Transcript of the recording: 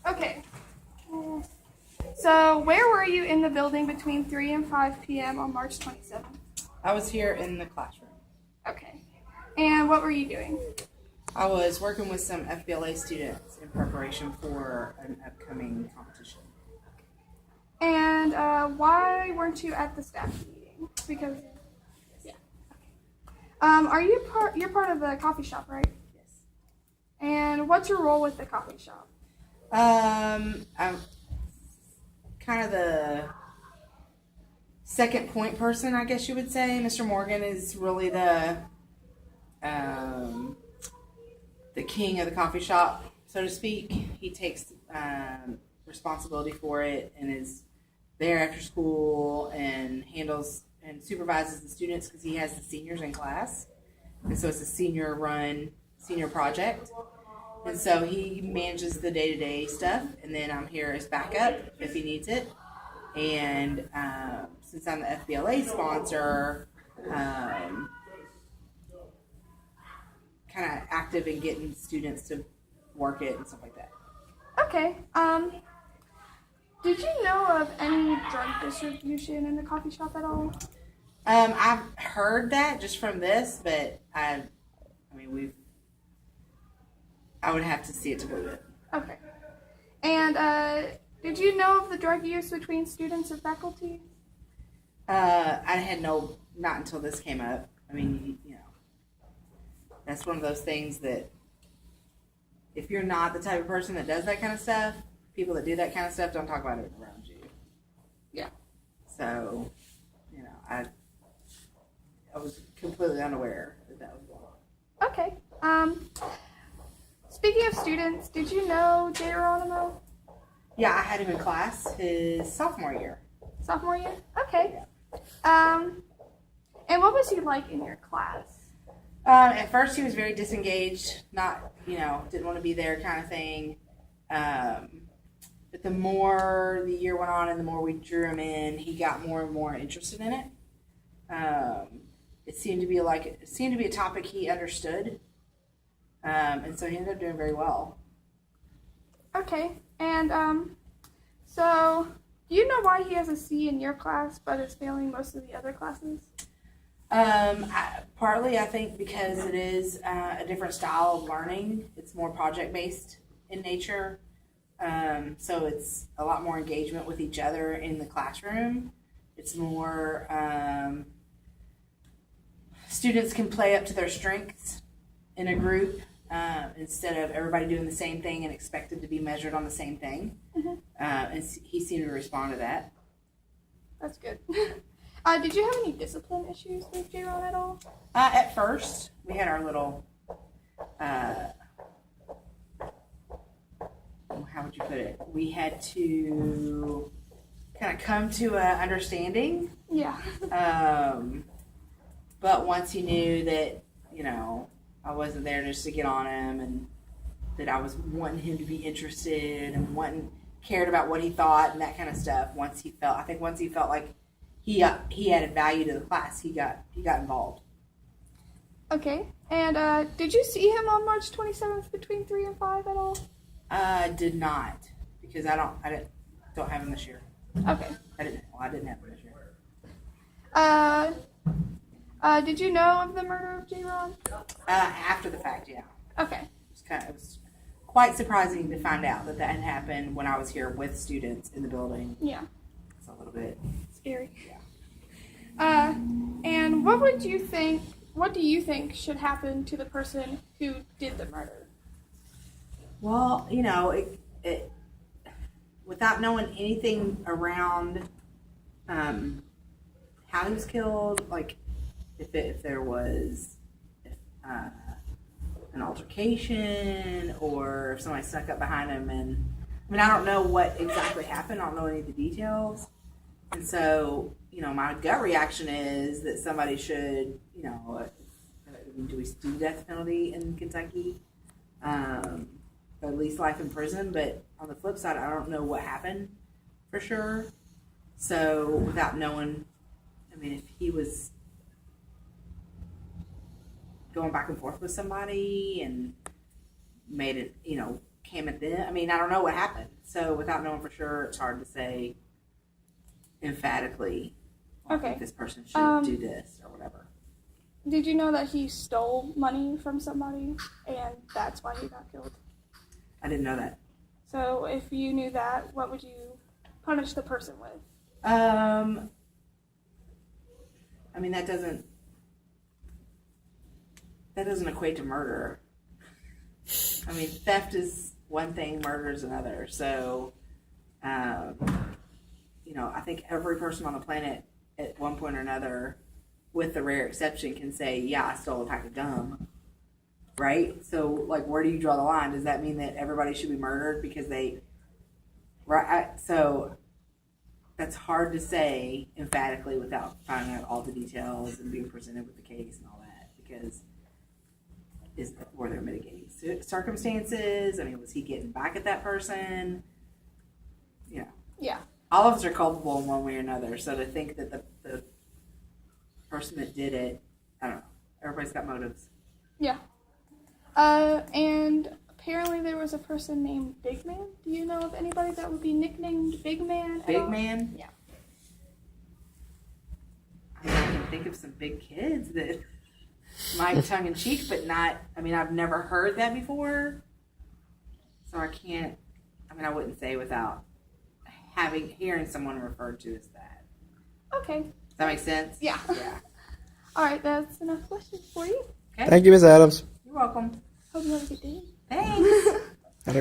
Okay. So, where were you in the building between 3 and 5 p.m. on March 27th? I was here in the classroom. Okay. And what were you doing? I was working with some FBLA students in preparation for an upcoming competition. And why weren't you at the staff meeting? Because Yeah. you're part of the coffee shop, right? Yes. And what's your role with the coffee shop? I'm kind of the second point person, I guess you would say. Mr. Morgan is really the king of the coffee shop, so to speak. He takes responsibility for it and is there after school and handles and supervises the students because he has the seniors in class. And so it's a senior project. And so he manages the day-to-day stuff, and then I'm here as backup if he needs it. And since I'm the FBLA sponsor, kind of active in getting students to work it and stuff like that. Okay. Did you know of any drug distribution in the coffee shop at all? I've heard that just from this, but I would have to see it to believe it. Okay. And did you know of the drug use between students and faculty? I had not until this came up. I mean, that's one of those things that if you're not the type of person that does that kind of stuff, people that do that kind of stuff don't talk about it around you. Yeah. So, I was completely unaware that was going on. Okay. Speaking of students, did you know Geronimo? Yeah, I had him in class his sophomore year. Sophomore year? Okay. Yeah. And what was he like in your class? At first he was very disengaged, not, didn't want to be there kind of thing. But the more the year went on and the more we drew him in, he got more and more interested in it. It seemed to be a topic he understood. And so he ended up doing very well. Okay. And so do you know why he has a C in your class but is failing most of the other classes? Partly I think because it is a different style of learning. It's more project-based in nature. So it's a lot more engagement with each other in the classroom. It's more students can play up to their strengths in a group instead of everybody doing the same thing and expected to be measured on the same thing. Mm-hmm. And he seemed to respond to that. That's good. Did you have any discipline issues with J-Ron at all? At first, we had our little, how would you put it? We had to kind of come to an understanding. Yeah. But once he knew that, I wasn't there just to get on him and that I was wanting him to be interested and cared about what he thought and that kind of stuff, once he felt like he added value to the class, he got involved. Okay. And did you see him on March 27th between 3 and 5 at all? Did not, because I don't have him this year. Okay. I didn't have him this year. Did you know of the murder of J-Ron? After the fact, yeah. Okay. It was quite surprising to find out that had happened when I was here with students in the building. Yeah. It's a little bit scary. Yeah. And what do you think should happen to the person who did the murder? Well, it without knowing anything around how he was killed, like if there was an altercation or if somebody snuck up behind him, and I don't know what exactly happened. I don't know any of the details, and so my gut reaction is that somebody should, do we do the death penalty in Kentucky? At least life in prison, but on the flip side, I don't know what happened for sure. So without knowing, if he was going back and forth with somebody and made it, came at them. I mean, I don't know what happened. So without knowing for sure, it's hard to say emphatically, I Okay. think this person should do this or whatever. Did you know that he stole money from somebody and that's why he got killed? I didn't know that. So if you knew that, what would you punish the person with? I mean, that doesn't equate to murder. I mean, theft is one thing, murder is another. So, you know, I think every person on the planet at one point or another, with the rare exception, can say, yeah, I stole a pack of gum. Right? So, like, where do you draw the line? Does that mean that everybody should be murdered because they... Right? So, that's hard to say emphatically without finding out all the details and being presented with the case and all that, because were there mitigating circumstances? I mean, was he getting back at that person? You know. Yeah. All of us are culpable in one way or another, so to think that the person that did it, I don't know. Everybody's got motives. Yeah. And apparently there was a person named Big Man. Do you know of anybody that would be nicknamed Big Man? Big Man? Yeah. I mean, I can think of some big kids that might tongue in cheek, but not. I mean, I've never heard that before, so I can't. I mean, I wouldn't say without hearing someone referred to as that. Okay. Does that make sense? Yeah. Yeah. All right, that's enough questions for you. Okay. Thank you, Ms. Adams. You're welcome. Hope you have a good day. Thanks.